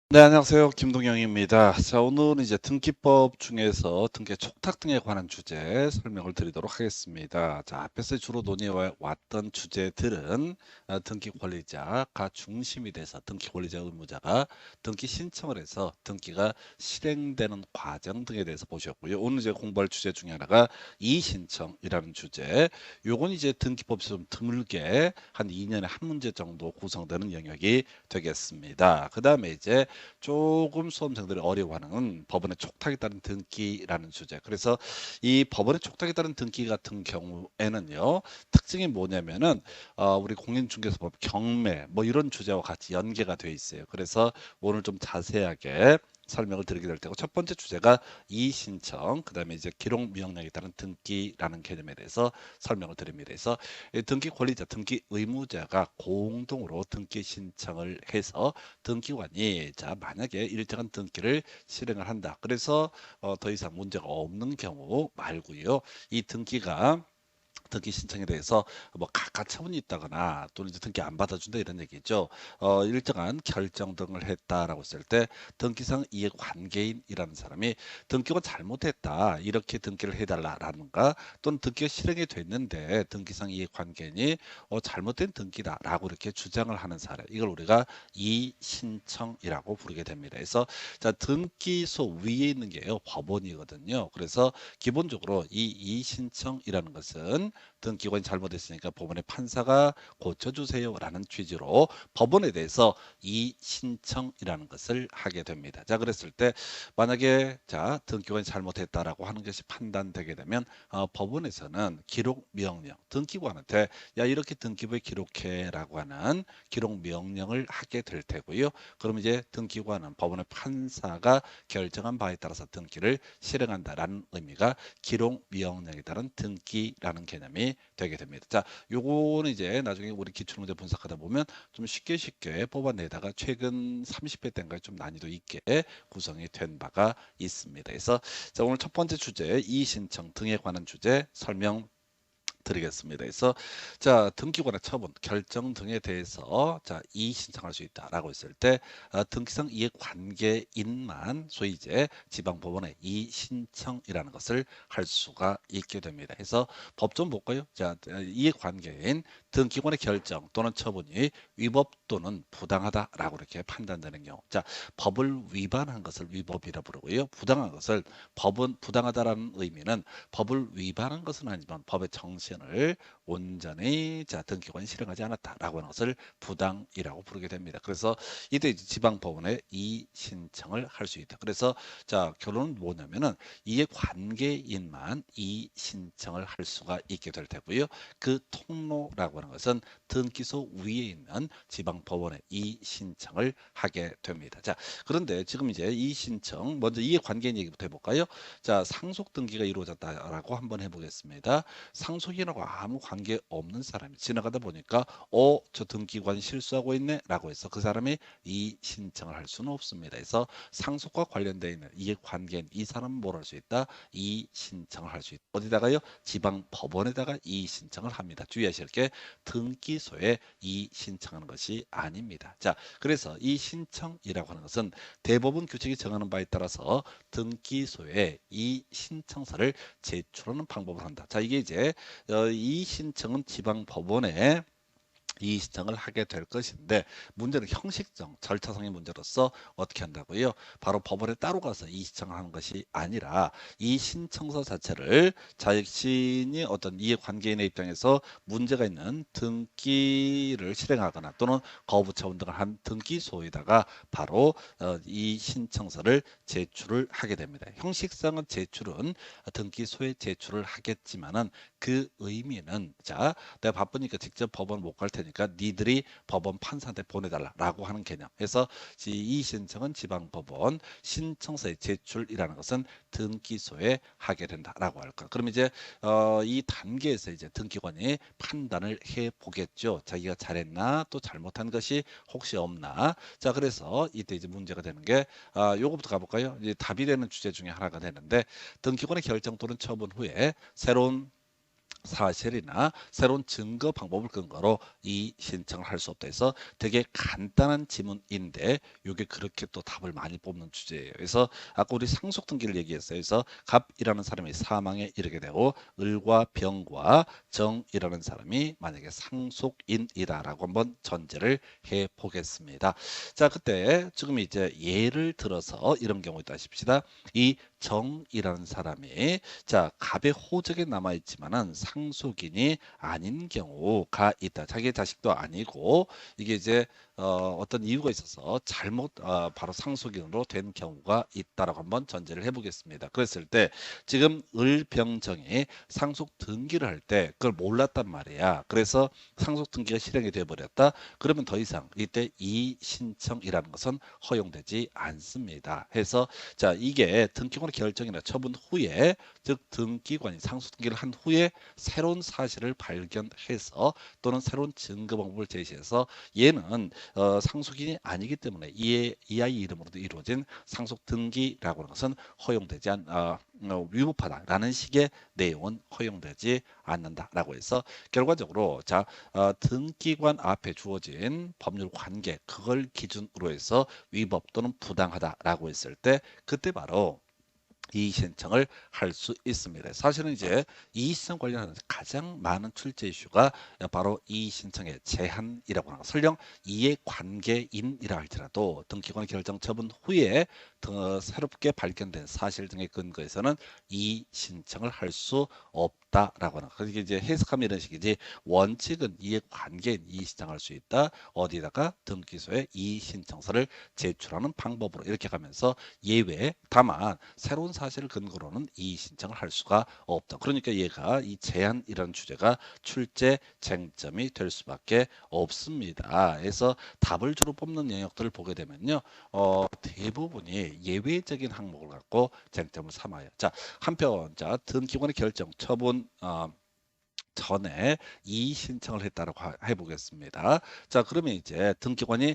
네, 안녕하세요. 김동영입니다. 자, 오늘은 이제 등기법 중에서 등기 촉탁 등에 관한 주제 설명을 드리도록 하겠습니다. 자, 앞에서 주로 논의해 왔던 주제들은 등기 권리자가 중심이 돼서 등기 권리자 의무자가 등기 신청을 해서 등기가 실행되는 과정 등에 대해서 보셨고요. 오늘 이제 공부할 주제 중에 하나가 이의신청이라는 주제. 요건 이제 등기법에서 좀 드물게 한 2년에 한 문제 정도 구성되는 영역이 되겠습니다. 그 다음에 이제 조금 수험생들이 어려워하는 법원의 촉탁에 따른 등기라는 주제. 그래서 이 법원의 촉탁에 따른 등기 같은 경우에는요, 특징이 뭐냐면은 우리 공인중개사법 경매 뭐 이런 주제와 같이 연계가 돼 있어요. 그래서 오늘 좀 자세하게 설명을 드리게 될 테고, 첫 번째 주제가 이의신청, 그다음에 이제 기록 미용량에 따른 등기라는 개념에 대해서 설명을 드립니다. 그래서 등기 권리자, 등기 의무자가 공동으로 등기 신청을 해서 등기관이 자 만약에 일정한 등기를 실행을 한다. 그래서 더 이상 문제가 없는 경우 말고요. 이 등기 신청에 대해서 뭐 가처분이 있다거나 또는 이제 등기 안 받아준다 이런 얘기죠. 일정한 결정 등을 했다라고 했을 때 등기상 이해관계인이라는 사람이 등기가 잘못했다 이렇게 등기를 해달라라는가, 또는 등기가 실행이 됐는데 등기상 이해관계인이 잘못된 등기다라고 이렇게 주장을 하는 사례, 이걸 우리가 이신청이라고 부르게 됩니다. 그래서 자, 등기소 위에 있는 게요 법원이거든요. 그래서 기본적으로 이 이신청이라는 것은 등기관이 잘못했으니까 법원의 판사가 고쳐주세요라는 취지로 법원에 대해서 이 신청이라는 것을 하게 됩니다. 자, 그랬을 때 만약에 자 등기관이 잘못했다라고 하는 것이 판단되게 되면 법원에서는 기록 명령, 등기관한테 야 이렇게 등기부에 기록해라고 하는 기록 명령을 하게 될 테고요. 그럼 이제 등기관은 법원의 판사가 결정한 바에 따라서 등기를 실행한다라는 의미가 기록 명령에 따른 등기라는 개념이 되게 됩니다. 자, 요거는 이제 나중에 우리 기출문제 분석하다 보면 좀 쉽게 뽑아내다가 최근 30회 때인가 좀 난이도 있게 구성이 된 바가 있습니다. 그래서 자, 오늘 첫 번째 주제 이의신청 등에 관한 주제 설명 드리겠습니다. 그래서 자 등기관의 처분, 결정 등에 대해서 자 이의 신청할 수 있다라고 했을 때 등기상 이해관계인만 소위 이제 지방법원에 이의 신청이라는 것을 할 수가 있게 됩니다. 그래서 법 좀 볼까요? 자 이해관계인 등기관의 결정 또는 처분이 위법 또는 부당하다라고 이렇게 판단되는 경우, 자 법을 위반한 것을 위법이라 부르고요, 부당한 것을 법은 부당하다라는 의미는 법을 위반한 것은 아니지만 법의 정신을 온전히 자 등기관이 실행하지 않았다라고 하는 것을 부당이라고 부르게 됩니다. 그래서 이때 이제 지방법원에 이 신청을 할 수 있다. 그래서 자 결론은 뭐냐면은 이해 관계인만 이 신청을 할 수가 있게 될 테고요. 그 통로라고 하는 것은 등기소 위에 있는 지방법원에 이 신청을 하게 됩니다. 자 그런데 지금 이제 이 신청 먼저 이해 관계인 얘기부터 해볼까요? 자, 상속 등기가 이루어졌다라고 한번 해보겠습니다. 상속인하고 아무 관계 없는 사람이 지나가다 보니까 저 등기관이 실수하고 있네라고 해서 그 사람이 이 신청을 할 수는 없습니다. 그래서 상속과 관련되어 있는 이해 관계인 이 사람은 뭘 할 수 있다? 이 신청을 할 수 있다. 어디다가요? 지방 법원에다가 이 신청을 합니다. 주의하실 게 등기소에 이 신청하는 것이 아닙니다. 자, 그래서 이 신청이라고 하는 것은 대법원 규칙이 정하는 바에 따라서 등기소에 이 신청서를 제출하는 방법을 한다. 자, 이게 이제 이 신청은 지방 법원에 이 신청을 하게 될 것인데, 문제는 형식적 절차상의 문제로서 어떻게 한다고요? 바로 법원에 따로 가서 이 신청을 하는 것이 아니라 이 신청서 자체를 자신이 어떤 이해관계인의 입장에서 문제가 있는 등기를 실행하거나 또는 거부 처분 등을 한 등기소에다가 바로 이 신청서를 제출을 하게 됩니다. 형식상은 제출은 등기소에 제출을 하겠지만은 그 의미는 자 내가 바쁘니까 직접 법원 못 갈 테니까 니들이 법원 판사한테 보내달라라고 하는 개념. 그래서 이 신청은 지방법원, 신청서의 제출이라는 것은 등기소에 하게 된다라고 할까. 그럼 이제 이 단계에서 이제 등기관이 판단을 해 보겠죠. 자기가 잘했나 또 잘못한 것이 혹시 없나. 자 그래서 이때 이제 문제가 되는 게 요거부터 가볼까요? 이제 답이 되는 주제 중에 하나가 되는데, 등기관의 결정 또는 처분 후에 새로운 사실이나 새로운 증거 방법을 근거로 이 신청을 할 수 없다 해서 되게 간단한 지문인데 이게 그렇게 또 답을 많이 뽑는 주제예요. 그래서 아까 우리 상속 등기를 얘기했어요. 그래서 갑이라는 사람이 사망에 이르게 되고 을과 병과 정이라는 사람이 만약에 상속인이다라고 한번 전제를 해 보겠습니다. 자, 그때 지금 이제 예를 들어서 이런 경우 있다 싶시다. 이 정이라는 사람이 자, 갑의 호적에 남아 있지만은 상속인이 아닌 경우가 있다. 자기 자식도 아니고 이게 이제 어떤 이유가 있어서 잘못 바로 상속인으로 된 경우가 있다라고 한번 전제를 해보겠습니다. 그랬을 때 지금 을병정이 상속 등기를 할 때 그걸 몰랐단 말이야. 그래서 상속 등기가 실행이 되어 버렸다. 그러면 더 이상 이때 이신청이라는 것은 허용되지 않습니다. 해서 자, 이게 등기권의 결정이나 처분 후에 즉 등기관이 상속 등기를 한 후에 새로운 사실을 발견해서 또는 새로운 증거 방법을 제시해서 얘는 상속인이 아니기 때문에 이 아이 이름으로도 이루어진 상속 등기라고 하는 것은 허용되지 위법하다라는 식의 내용은 허용되지 않는다라고 해서 결과적으로 자, 등기관 앞에 주어진 법률 관계 그걸 기준으로 해서 위법 또는 부당하다라고 했을 때 그때 바로 이의 신청을 할 수 있습니다. 사실은 이제 이의 신청 관련한 가장 많은 출제 이슈가 바로 이의 신청의 제한이라고 하는 거. 설령 이해 관계인이라 할지라도 등기관 결정 처분 후에 새롭게 발견된 사실 등의 근거에서는 이의 신청을 할 수 없다라고 하는 거. 그러니까 이제 해석하면 이런 식이지. 원칙은 이해 관계인 이의 신청할 수 있다. 어디다가 등기소에 이의 신청서를 제출하는 방법으로 이렇게 가면서 예외 다만 새로운 사실을 근거로는 이의 신청을 할 수가 없다. 그러니까 얘가 이 제한이라는 주제가 출제 쟁점이 될 수밖에 없습니다. 그래서 답을 주로 뽑는 영역들을 보게 되면요, 대부분이 예외적인 항목을 갖고 쟁점을 삼아요. 자, 한편 자 등기관의 결정 처분 전에 이의 신청을 했다라고 해보겠습니다. 자, 그러면 이제 등기관이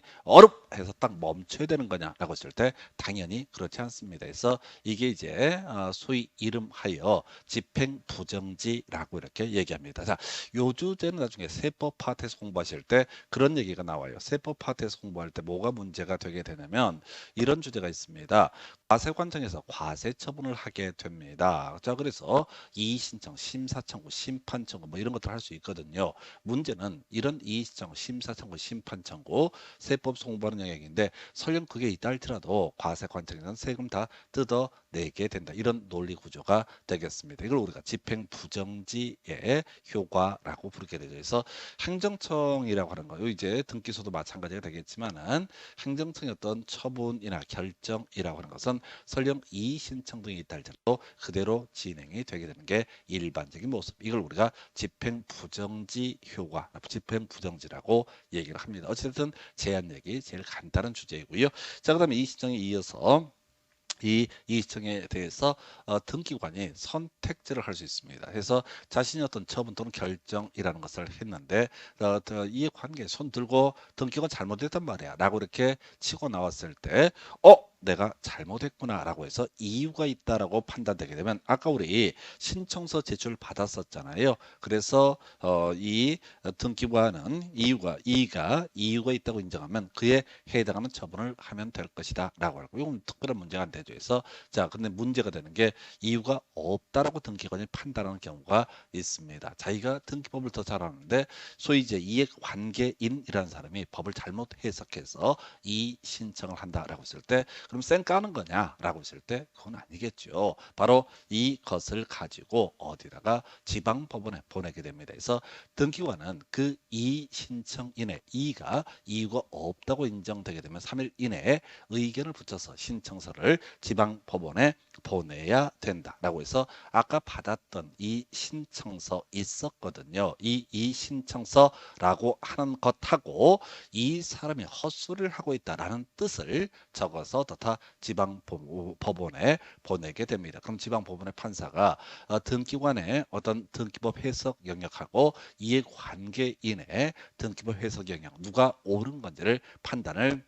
해서 딱 멈춰야 되는 거냐라고 했을 때 당연히 그렇지 않습니다. 그래서 이게 이제 소위 이름하여 집행부정지라고 이렇게 얘기합니다. 자, 요 주제는 나중에 세법 파트에서 공부하실 때 그런 얘기가 나와요. 세법 파트에서 공부할 때 뭐가 문제가 되게 되냐면 이런 주제가 있습니다. 과세관청에서 과세 처분을 하게 됩니다. 자, 그래서 이의 신청, 심사 청구, 심판 청구 뭐 이런 것들 할 수 있거든요. 문제는 이런 이의 신청, 심사 청구, 심판 청구 세법 공부하는 영역인데 설령 그게 있다 할지라도 과세관청에서는 세금 다 뜯어내게 된다. 이런 논리 구조가 되겠습니다. 이걸 우리가 집행부정지의 효과라고 부르게 되죠. 그래서 행정청이라고 하는 거요. 이제 등기소도 마찬가지가 되겠지만은 행정청의 어떤 처분이나 결정이라고 하는 것은 설령 이의 신청 등이 있다 할지라도 그대로 진행이 되게 되는 게 일반적인 모습. 이걸 우리가 집행부정지 효과, 집행부정지라고 얘기를 합니다. 어쨌든 제한 얘기 제일 간단한 주제이고요. 자, 그다음에 이 시청에 이어서 이 시청에 대해서 등기관이 선택제를 할 수 있습니다. 그래서 자신이 어떤 처분 또는 결정이라는 것을 했는데 이 관계에 손 들고 등기관 잘못했단 말이야 라고 이렇게 치고 나왔을 때 내가 잘못했구나 라고 해서 이유가 있다라고 판단되게 되면 아까 우리 신청서 제출 받았었잖아요. 그래서 이 등기관은 이유가 있다고 인정하면 그에 해당하는 처분을 하면 될 것이다 라고 하고 이건 특별한 문제가 안 되죠. 그래서 자, 근데 문제가 되는 게 이유가 없다라고 등기관이 판단하는 경우가 있습니다. 자기가 등기법을 더 잘 아는데 소위 이제 이해관계인이라는 사람이 법을 잘못 해석해서 이 신청을 한다라고 했을 때 그럼 쌩 까는 거냐라고 했을 때 그건 아니겠죠. 바로 이것을 가지고 어디다가 지방법원에 보내게 됩니다. 그래서 등기관은 그 이 신청인의 이유가 없다고 인정되게 되면 3일 이내에 의견을 붙여서 신청서를 지방법원에 보내야 된다라고 해서 아까 받았던 이 신청서 있었거든요. 이 신청서라고 하는 것하고 이 사람이 헛소리를 하고 있다라는 뜻을 적어서 다 지방법원에 보내게 됩니다. 그럼 지방법원의 판사가 등기관의 어떤 등기법 해석 영역하고 이해관계인의 등기법 해석 영역 누가 옳은 건지를 판단을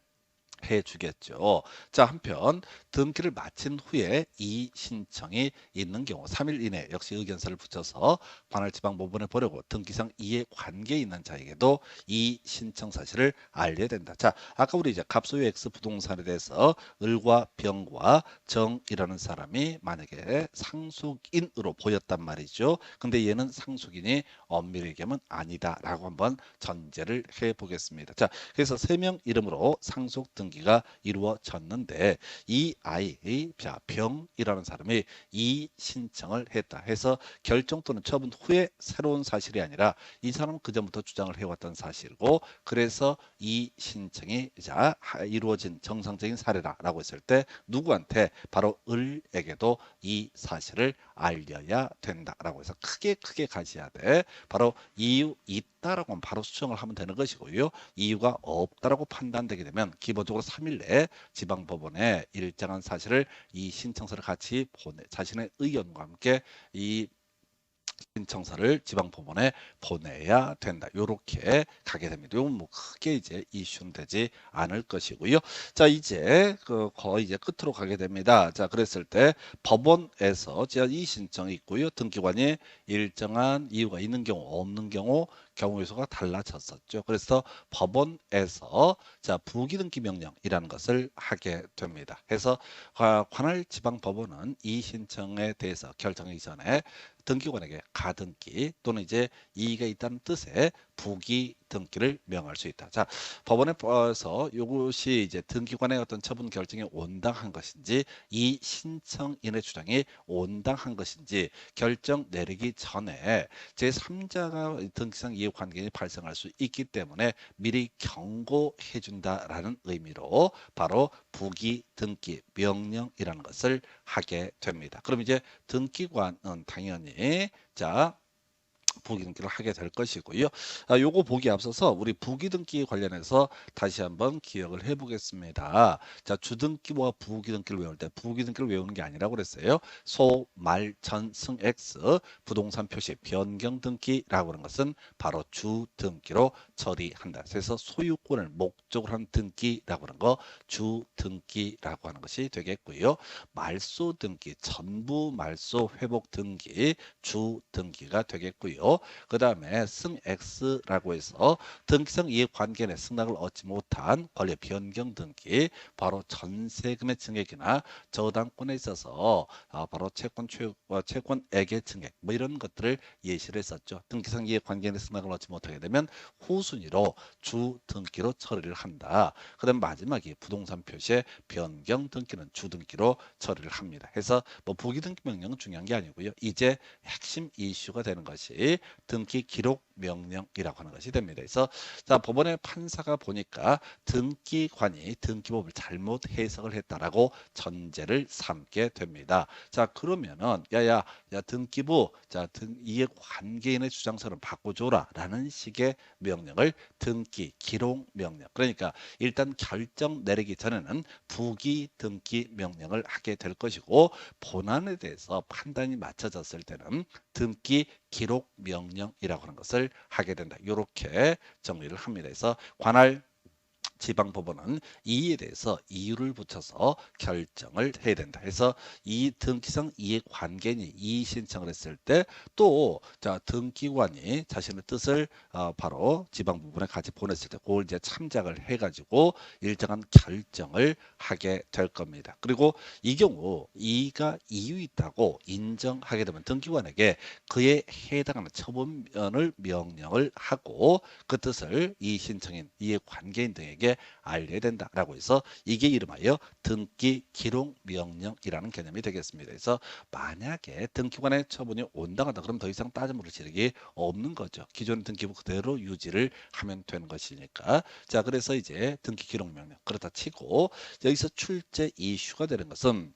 해주겠죠. 자, 한편 등기를 마친 후에 이 신청이 있는 경우 3일 이내 역시 의견서를 붙여서 관할지방법원에 보내고 등기상 이해 관계 있는 자에게도 이 신청 사실을 알려야 된다. 자, 아까 우리 이제 갑소유 X 부동산에 대해서 을과 병과 정이라는 사람이 만약에 상속인으로 보였단 말이죠. 근데 얘는 상속인이 엄밀히 얘기하면 아니다라고 한번 전제를 해보겠습니다. 자, 그래서 3명 이름으로 상속 등기가 이루어졌는데 이 아이, 자, 병이라는 사람이 이 신청을 했다 해서 결정 또는 처분 후에 새로운 사실이 아니라 이 사람은 그전부터 주장을 해왔던 사실이고 그래서 이 신청이 자 이루어진 정상적인 사례라고 했을 때 누구한테 바로 을에게도 이 사실을 알려야 된다라고 해서 크게 가셔야 돼. 바로 이유 있다라고 하면 바로 수정을 하면 되는 것이고요. 이유가 없다라고 판단되게 되면 기본적으로 3일 내에 지방법원에 일정한 사실을 이 신청서를 같이 자신의 의견과 함께 이 신청서를 지방법원에 보내야 된다. 요렇게 가게 됩니다. 이건 뭐 크게 이제 이슈는 되지 않을 것이고요. 자, 이제 거의 이제 끝으로 가게 됩니다. 자, 그랬을 때 법원에서 이 신청이 있고요. 등기관이 일정한 이유가 있는 경우, 없는 경우 경우의 수가 달라졌었죠. 그래서 법원에서 자 부기등기 명령이라는 것을 하게 됩니다. 해서 관할지방법원은 이 신청에 대해서 결정하기 전에 등기관에게 가등기 또는 이제 이의가 있다는 뜻의 부기 등기를 명할 수 있다. 자, 법원에 봐서 이것이 이제 등기관의 어떤 처분 결정이 온당한 것인지 이 신청인의 주장이 온당한 것인지 결정 내리기 전에 제3자가 등기상 이해관계가 발생할 수 있기 때문에 미리 경고해 준다라는 의미로 바로 부기 등기 명령이라는 것을 하게 됩니다. 그럼 이제 등기관은 당연히 자 부기등기를 하게 될 것이고요. 요거 보기 앞서서 우리 부기등기 관련해서 다시 한번 기억을 해보겠습니다. 자, 주등기와 부기등기를 외울 때 부기등기를 외우는 게 아니라고 그랬어요. 소, 말, 전, 승, X 부동산 표시 변경 등기라고 하는 것은 바로 주등기로 처리한다. 그래서 소유권을 목적으로 한 등기라고 하는 거 주등기라고 하는 것이 되겠고요. 말소 등기, 전부 말소 회복 등기 주등기가 되겠고요. 그 다음에 승 X라고 해서 등기상 이해관계 내 승낙을 얻지 못한 권리 변경 등기 바로 전세금의 증액이나 저당권에 있어서 바로 채권액의 증액 뭐 이런 것들을 예시를 했었죠. 등기상 이해관계 내 승낙을 얻지 못하게 되면 후순위로 주등기로 처리를 한다. 그 다음 마지막이 부동산 표시의 변경 등기는 주등기로 처리를 합니다. 해서 뭐 부기등기 명령은 중요한 게 아니고요. 이제 핵심 이슈가 되는 것이 등기 기록 명령이라고 하는 것이 됩니다. 그래서 자 법원의 판사가 보니까 등기관이 등기법을 잘못 해석을 했다라고 전제를 삼게 됩니다. 자 그러면은 야 등기부 자 이해관계인의 주장서를 바꿔줘라라는 식의 명령을 등기 기록 명령 그러니까 일단 결정 내리기 전에는 부기 등기 명령을 하게 될 것이고 본안에 대해서 판단이 맞춰졌을 때는 등기 기록 명령이라고 하는 것을 하게 된다. 이렇게 정리를 합니다. 그래서 관할 지방법원은 이에 대해서 이유를 붙여서 결정을 해야 된다. 그래서 이 등기상 이해관계인이 이의 신청을 했을 때 또 자 등기관이 자신의 뜻을 바로 지방법원에 같이 보냈을 때 그걸 이제 참작을 해가지고 일정한 결정을 하게 될 겁니다. 그리고 이 경우 이의가 이유 있다고 인정하게 되면 등기관에게 그에 해당하는 처분을 명령을 하고 그 뜻을 이 신청인 이해관계인 등에게 알려야 된다라고 해서 이게 이름하여 등기 기록 명령이라는 개념이 되겠습니다. 그래서 만약에 등기관의 처분이 온당하다 그럼 더 이상 따져물을 지르기 없는 거죠. 기존 등기부 그대로 유지를 하면 되는 것이니까. 자 그래서 이제 등기 기록 명령 그렇다 치고 여기서 출제 이슈가 되는 것은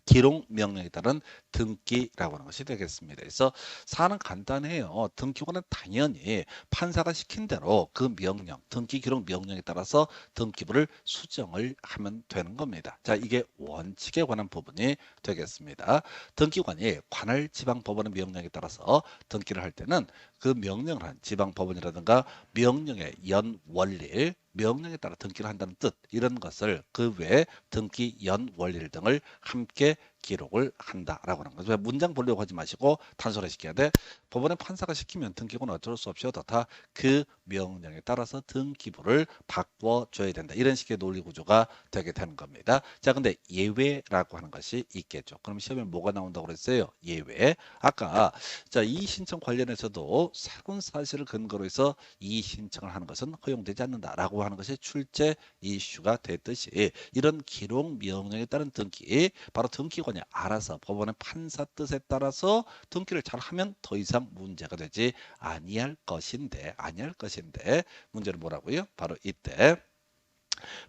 기록 명령에 따른 등기라고 하는 것이 되겠습니다. 그래서 사안은 간단해요. 등기관은 당연히 판사가 시킨 대로 그 명령, 등기 기록 명령에 따라서 등기부를 수정을 하면 되는 겁니다. 자, 이게 원칙에 관한 부분이 되겠습니다. 등기관이 관할 지방법원의 명령에 따라서 등기를 할 때는 그 명령을 한 지방법원이라든가 명령의 연원리일, 명령에 따라 등기를 한다는 뜻, 이런 것을 그 외에 등기 연원리일 등을 함께 기록을 한다라고 하는 거죠. 문장 보려고 하지 마시고 단순화 시켜야 돼. 법원의 판사가 시키면 등기부는 어쩔 수 없이 어떻다, 그 명령에 따라서 등기부를 바꿔줘야 된다. 이런 식의 논리 구조가 되게 되는 겁니다. 자, 근데 예외라고 하는 것이 있겠죠. 그럼 시험에 뭐가 나온다고 그랬어요? 예외. 아까 자, 이의 신청 관련해서도 새로운 사실을 근거로 해서 이의 신청을 하는 것은 허용되지 않는다라고 하는 것이 출제 이슈가 됐듯이, 이런 기록 명령에 따른 등기, 바로 등기관이 알아서 법원의 판사 뜻에 따라서 등기를 잘 하면 더 이상 문제가 되지 아니할 것인데 문제는 뭐라고요? 바로 이때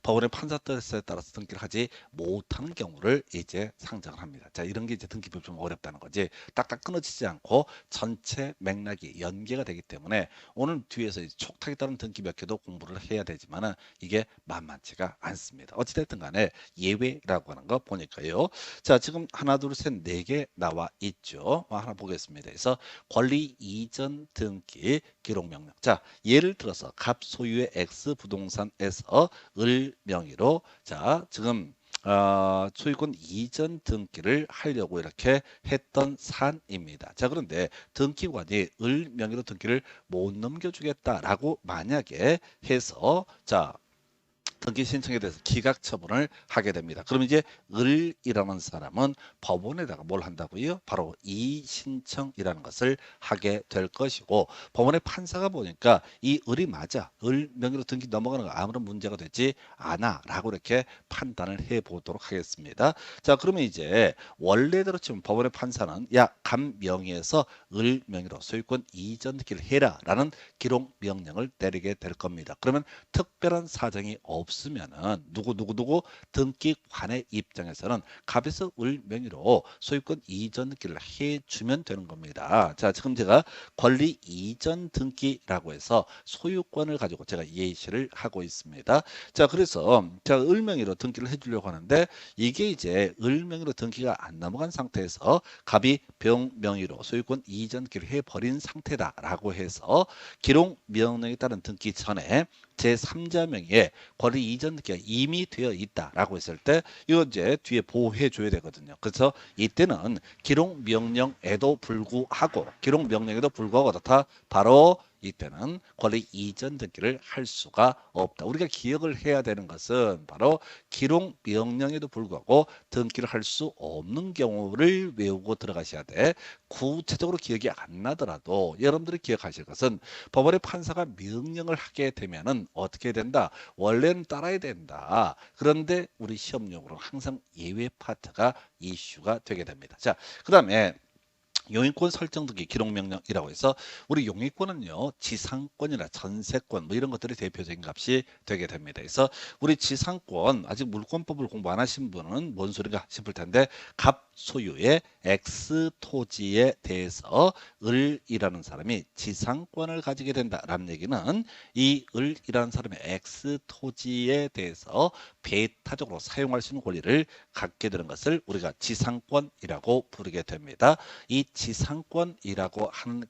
법원의 판사 뜻에 따라서 등기를 하지 못하는 경우를 이제 상정을 합니다. 자, 이런 게 이제 등기법이 좀 어렵다는 거지. 딱딱 끊어지지 않고 전체 맥락이 연계가 되기 때문에 오늘 뒤에서 촉탁에 따른 등기 몇 개도 공부를 해야 되지만은 이게 만만치가 않습니다. 어찌됐든 간에 예외라고 하는 거 보니까요. 자, 지금 하나, 둘, 셋, 네 개 나와 있죠. 하나 보겠습니다. 그래서 권리 이전 등기 기록 명령. 자, 예를 들어서 갑 소유의 X 부동산에서 을 명의로, 자, 지금 소유권 이전 등기를 하려고 이렇게 했던 산입니다. 자, 그런데 등기관이 을 명의로 등기를 못 넘겨주겠다라고 만약에 해서, 자, 등기 신청에 대해서 기각 처분을 하게 됩니다. 그럼 이제 을이라는 사람은 법원에다가 뭘 한다고요? 바로 이의 신청이라는 것을 하게 될 것이고, 법원의 판사가 보니까 이 을이 맞아, 을 명의로 등기 넘어가는 거 아무런 문제가 되지 않아 라고 이렇게 판단을 해 보도록 하겠습니다. 자, 그러면 이제 원래대로 치면 법원의 판사는 야, 감 명의에서 을 명의로 소유권 이전 등기를 해라 라는 기록 명령을 내리게 될 겁니다. 그러면 특별한 사정이 없으면은 누구 등기관의 입장에서는 갑에서 을 명의로 소유권 이전 등기를 해주면 되는 겁니다. 자, 지금 제가 권리 이전 등기라고 해서 소유권을 가지고 제가 예시를 하고 있습니다. 자, 그래서 제가 을 명의로 등기를 해주려고 하는데 이게 이제 을 명의로 등기가 안 넘어간 상태에서 갑이 병 명의로 소유권 이전 등기를 해버린 상태다라고 해서 기록 명령에 따른 등기 전에 제3자 명의의 권리 이전 등기가 이미 되어 있다라고 했을 때 이거 이제 뒤에 보호해 줘야 되거든요. 그래서 이때는 기록 명령에도 불구하고 어떻다, 바로 이때는 권리 이전 등기를 할 수가 없다. 우리가 기억을 해야 되는 것은 바로 기록 명령에도 불구하고 등기를 할 수 없는 경우를 외우고 들어가셔야 돼. 구체적으로 기억이 안 나더라도 여러분들이 기억하실 것은 법원의 판사가 명령을 하게 되면은 어떻게 된다? 원래는 따라야 된다. 그런데 우리 시험용으로 항상 예외 파트가 이슈가 되게 됩니다. 자, 그 다음에 용익권 설정 등기 기록 명령이라고 해서 우리 용익권은요, 지상권이나 전세권 뭐 이런 것들이 대표적인 값이 되게 됩니다. 그래서 우리 지상권, 아직 물권법을 공부 안 하신 분은 뭔 소리가 싶을 텐데, 갑 소유의 X 토지에 대해서 을이라는 사람이 지상권을 가지게 된다라는 얘기는 이 을이라는 사람의 X 토지에 대해서 배타적으로 사용할 수 있는 권리를 갖게 되는 것을 우리가 지상권이라고 부르게 됩니다. 이 지상권이라고 하는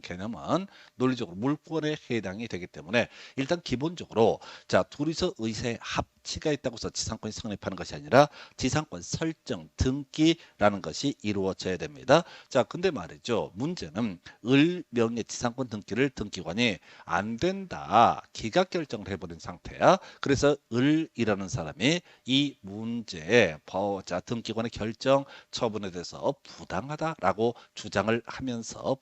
개념은 논리적으로 물권에 해당이 되기 때문에 일단 기본적으로, 자, 둘이서 의사의 합치가 있다고 해서 지상권이 성립하는 것이 아니라 지상권 설정 등기라는 것이 이루어져야 됩니다. 자, 근데 말이죠, 문제는 을 명의 지상권 등기를 등기관이 안 된다, 기각 결정을 해버린 상태야. 그래서 을이라는 사람이 이 문제에 등기관의 결정 처분에 대해서 부당하다라고 주장을 하면서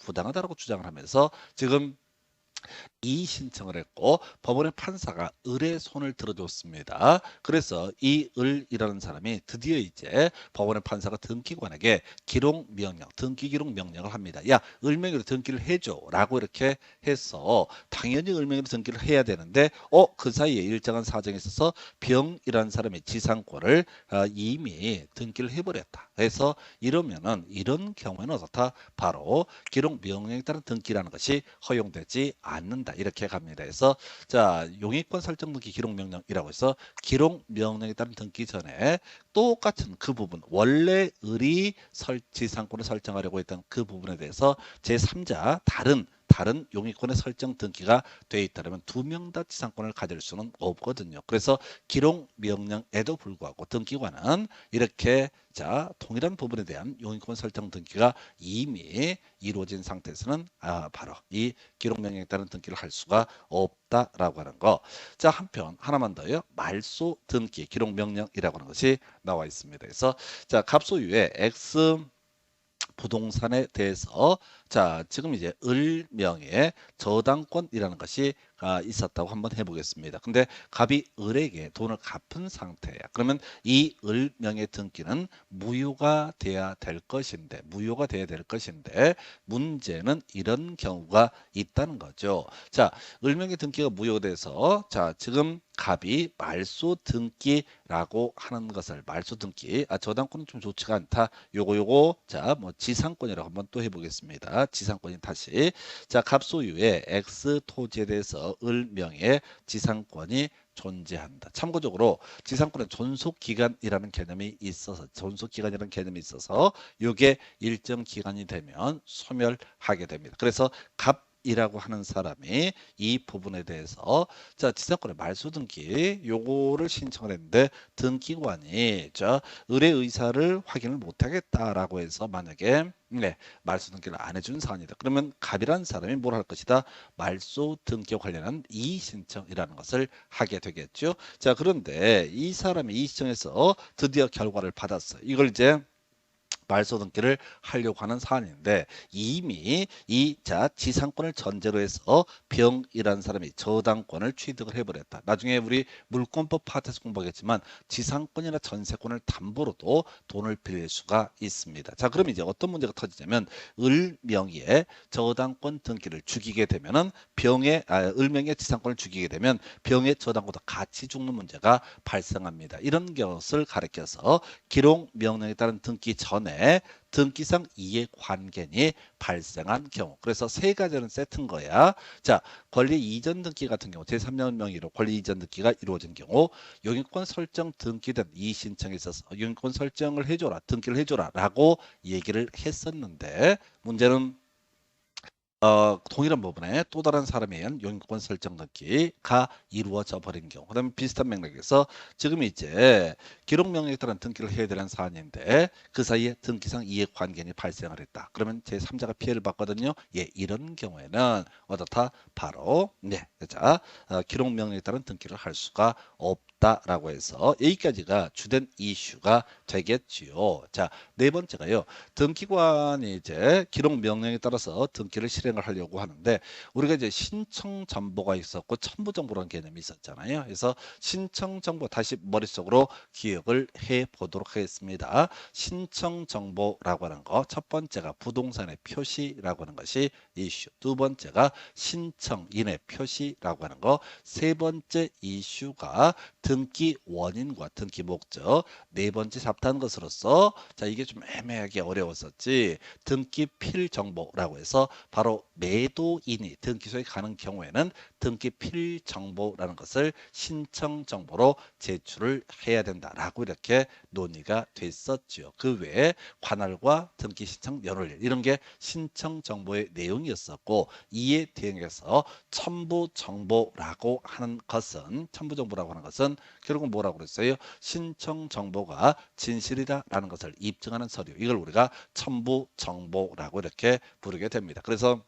지금 이의 신청을 했고 법원의 판사가 을의 손을 들어줬습니다. 그래서 이 을이라는 사람이 드디어 이제 법원의 판사가 등기관에게 등기 기록 명령을 합니다. 야, 을 명의로 등기를 해줘 라고 이렇게 해서 당연히 을 명의로 등기를 해야 되는데 그 사이에 일정한 사정에 있어서 병이라는 사람이 지상권을 이미 등기를 해버렸다. 그래서 이런 경우에는 어떻다? 바로 기록 명령에 따른 등기라는 것이 허용되지 않는다. 이렇게 갑니다. 그래서 자, 용의권 설정 등기 기록 명령이라고 해서 기록 명령에 따른 등기 전에 똑같은 그 부분, 원래 을이 지상권을 설정하려고 했던 그 부분에 대해서 제3자 다른 용의권의 설정 등기가 돼 있다면 두 명 다 지상권을 가질 수는 없거든요. 그래서 기록 명령에도 불구하고 등기관은 이렇게 자, 동일한 부분에 대한 용의권 설정 등기가 이미 이루어진 상태에서는 바로 이 기록 명령에 따른 등기를 할 수가 없다라고 하는 거. 자, 한편 하나만 더요. 말소 등기 기록 명령이라고 하는 것이 나와 있습니다. 그래서 자, 갑소유의 X 부동산에 대해서 자, 지금 이제 을명의 저당권이라는 것이 있었다고 한번 해보겠습니다. 근데 갑이 을에게 돈을 갚은 상태야. 그러면 이 을명의 등기는 무효가 돼야 될 것인데 문제는 이런 경우가 있다는 거죠. 자, 을명의 등기가 무효돼서 자, 지금 갑이 말소 등기라고 하는 것을 말소 등기 저당권은 좀 좋지가 않다. 요거 자, 뭐 지상권이라고 한번 또 해보겠습니다. 지상권이 다시 자, 갑소유의 X 토지에 대해서 을명의 지상권이 존재한다. 참고적으로 지상권은 존속기간이라는 개념이 있어서 이게 일정 기간이 되면 소멸하게 됩니다. 그래서 갑이라고 하는 사람이 이 부분에 대해서 자, 지상권의 말소 등기 요거를 신청을 했는데 등기관이 자, 을의 의사를 확인을 못 하겠다라고 해서 만약에 말소 등기를 안 해준 사안이다. 그러면 갑이라는 사람이 뭘 할 것이다? 말소 등기와 관련한 이의 신청이라는 것을 하게 되겠죠. 자, 그런데 이 사람이 이의 신청해서 드디어 결과를 받았어요. 이걸 이제 말소 등기를 하려고 하는 사안인데 이미 자, 지상권을 전제로 해서 병이라는 사람이 저당권을 취득을 해버렸다. 나중에 우리 물권법 파트에서 공부하겠지만 지상권이나 전세권을 담보로도 돈을 빌릴 수가 있습니다. 자, 그럼 이제 어떤 문제가 터지냐면 을명의의 저당권 등기를 죽이게 되면은 을명의 지상권을 죽이게 되면 병의 저당권도 같이 죽는 문제가 발생합니다. 이런 것을 가리켜서 기록 명령에 따른 등기 전에 등기상 이해관계이 발생한 경우. 그래서 세 가지는 세트인 거야. 자, 권리 이전 등기 같은 경우 제3년 명의로 권리 이전 등기가 이루어진 경우 용의권 설정 등기된 이의 신청에 있어서 용의권 설정을 해줘라, 등기를 해줘라 라고 얘기를 했었는데 문제는 동일한 부분에 또 다른 사람에 의한 용의권 설정 등기가 이루어져 버린 경우. 그다음에 비슷한 맥락에서 지금 이제 기록 명령에 따른 등기를 해야 되는 사안인데 그 사이에 등기상 이해관계이 발생을 했다. 그러면 제3자가 피해를 받거든요. 예, 이런 경우에는 어떻다? 바로 자, 기록 명령에 따른 등기를 할 수가 없다라고 해서 여기까지가 주된 이슈가 되겠지요. 자, 네 번째가요. 등기관이 이제 기록 명령에 따라서 등기를 실행을 하려고 하는데 우리가 이제 신청 정보가 있었고 첨부 정보라는 개념이 있었잖아요. 그래서 신청 정보 다시 머릿속으로 기억을 해 보도록 하겠습니다. 신청 정보라고 하는 거 첫 번째가 부동산의 표시라고 하는 것이 이슈, 두 번째가 신청인의 표시라고 하는 거, 세 번째 이슈가 등기 원인과 등기 목적, 네 번째 잡다한 것으로서 자, 이게 좀 애매하게 어려웠었지. 등기 필 정보라고 해서 바로 매도인이 등기소에 가는 경우에는 등기 필 정보라는 것을 신청 정보로 제출을 해야 된다라고 이렇게 논의가 됐었죠. 그 외에 관할과 등기 신청 연홀 이런 게 신청 정보의 내용이었었고 이에 대응해서 첨부 정보라고 하는 것은 결국은 뭐라고 그랬어요? 신청 정보가 진실이다라는 것을 입증하는 서류. 이걸 우리가 첨부 정보라고 이렇게 부르게 됩니다. 그래서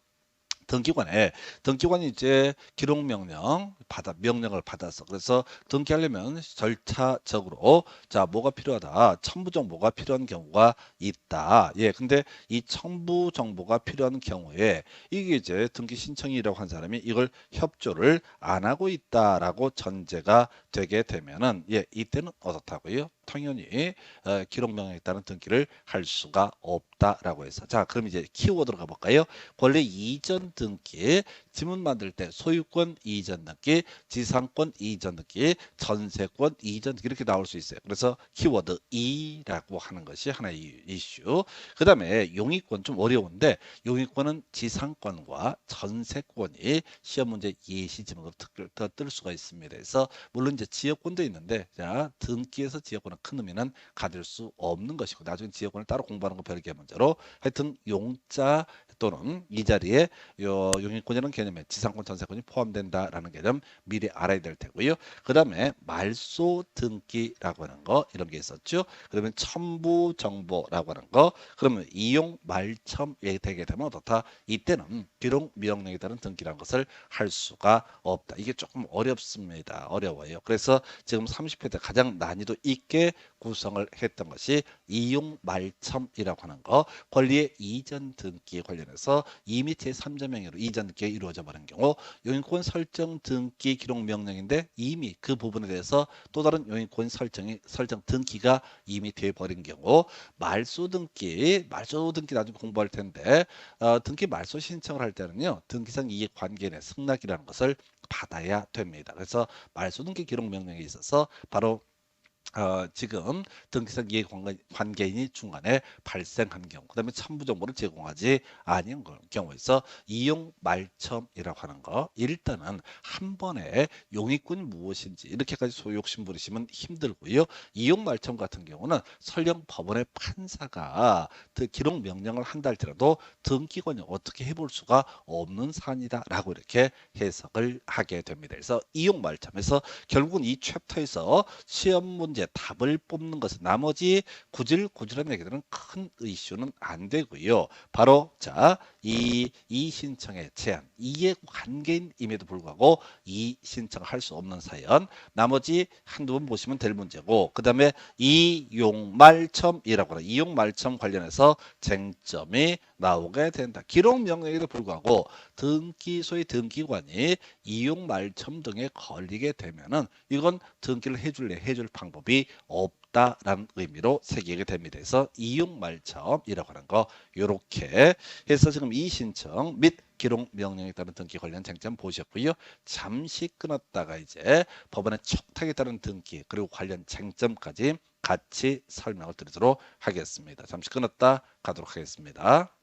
등기관이 이제 기록 명령을 받았어. 그래서 등기하려면 절차적으로 자, 뭐가 필요하다? 첨부 정보가 필요한 경우가 있다. 예, 근데 이 첨부 정보가 필요한 경우에 이게 이제 등기 신청이라고 한 사람이 이걸 협조를 안 하고 있다라고 전제가 되게 되면은 예, 이때는 어떻다고요? 당연히 기록 명령에 따른 등기를 할 수가 없다라고 해서 자, 그럼 이제 키워드로 가볼까요? 권리 이전 등기 지문 만들 때 소유권 이전 등기, 지상권 이전 등기, 전세권 이전 등기 이렇게 나올 수 있어요. 그래서 키워드 이라고 하는 것이 하나의 이슈. 그 다음에 용의권 좀 어려운데 용의권은 지상권과 전세권이 시험 문제 예시 지문으로 뜰 수가 있습니다. 그래서 물론 이제 지역권도 있는데 자 등기에서 지역권은 큰 의미는 가질 수 없는 것이고 나중에 지역권을 따로 공부하는 거 별개의 문제로 하여튼 용자 또는 이 자리에 용의권이라는 개념에 지상권, 전세권이 포함된다라는 개념 미리 알아야 될 테고요. 그 다음에 말소 등기라고 하는 거 이런 게 있었죠. 그러면 첨부 정보라고 하는 거 그러면 이용 말첨이 되게 되면 어떻다? 이때는 기록 명령에 따른 등기라는 것을 할 수가 없다. 이게 조금 어렵습니다. 어려워요. 그래서 지금 30회 때 가장 난이도 있게 구성을 했던 것이 이용 말첨이라고 하는 거 권리의 이전 등기에 관련해서 이미 제3자명의로 이전 등기가 이루어져 버린 경우 용의권 설정 등기 기록 명령인데 이미 그 부분에 대해서 또 다른 용의권 설정 등기가 이미 돼 버린 경우 말소 등기 나중에 공부할 텐데 등기 말소 신청을 할 때는요 등기상 이해관계인의 승낙이라는 것을 받아야 됩니다. 그래서 말소 등기 기록 명령에 있어서 바로 지금 등기상 이해관계인이 중간에 발생한 경우 그 다음에 첨부 정보를 제공하지 아닌 경우에서 이용 말첨이라고 하는 거 일단은 한 번에 용의권이 무엇인지 이렇게까지 소욕심 부리시면 힘들고요. 이용 말첨 같은 경우는 설령 법원의 판사가 그 기록 명령을 한다 할지라도 등기권이 어떻게 해볼 수가 없는 사안이다 라고 이렇게 해석을 하게 됩니다. 그래서 이용 말첨에서 결국은 이 챕터에서 시험 문제 답을 뽑는 것은 나머지 구질구질한 얘기들은 큰 이슈는 안 되고요. 바로 이 신청의 제한 이해관계인임에도 불구하고 이 신청을 할 수 없는 사연 나머지 한두 번 보시면 될 문제고 그 다음에 이용말첨이라고 하는 이용말첨 관련해서 쟁점이 나오게 된다. 기록 명령에도 불구하고 등기소의 등기관이 이용말첨 등에 걸리게 되면은 이건 등기를 해줄 방법이 없다라는 의미로 새기게 됩니다. 그래서 이용말첨이라고 하는 거 이렇게 해서 지금 이 신청 및 기록 명령에 따른 등기 관련 쟁점 보셨고요. 잠시 끊었다가 이제 법원의 촉탁에 따른 등기 그리고 관련 쟁점까지 같이 설명을 드리도록 하겠습니다. 잠시 끊었다 가도록 하겠습니다.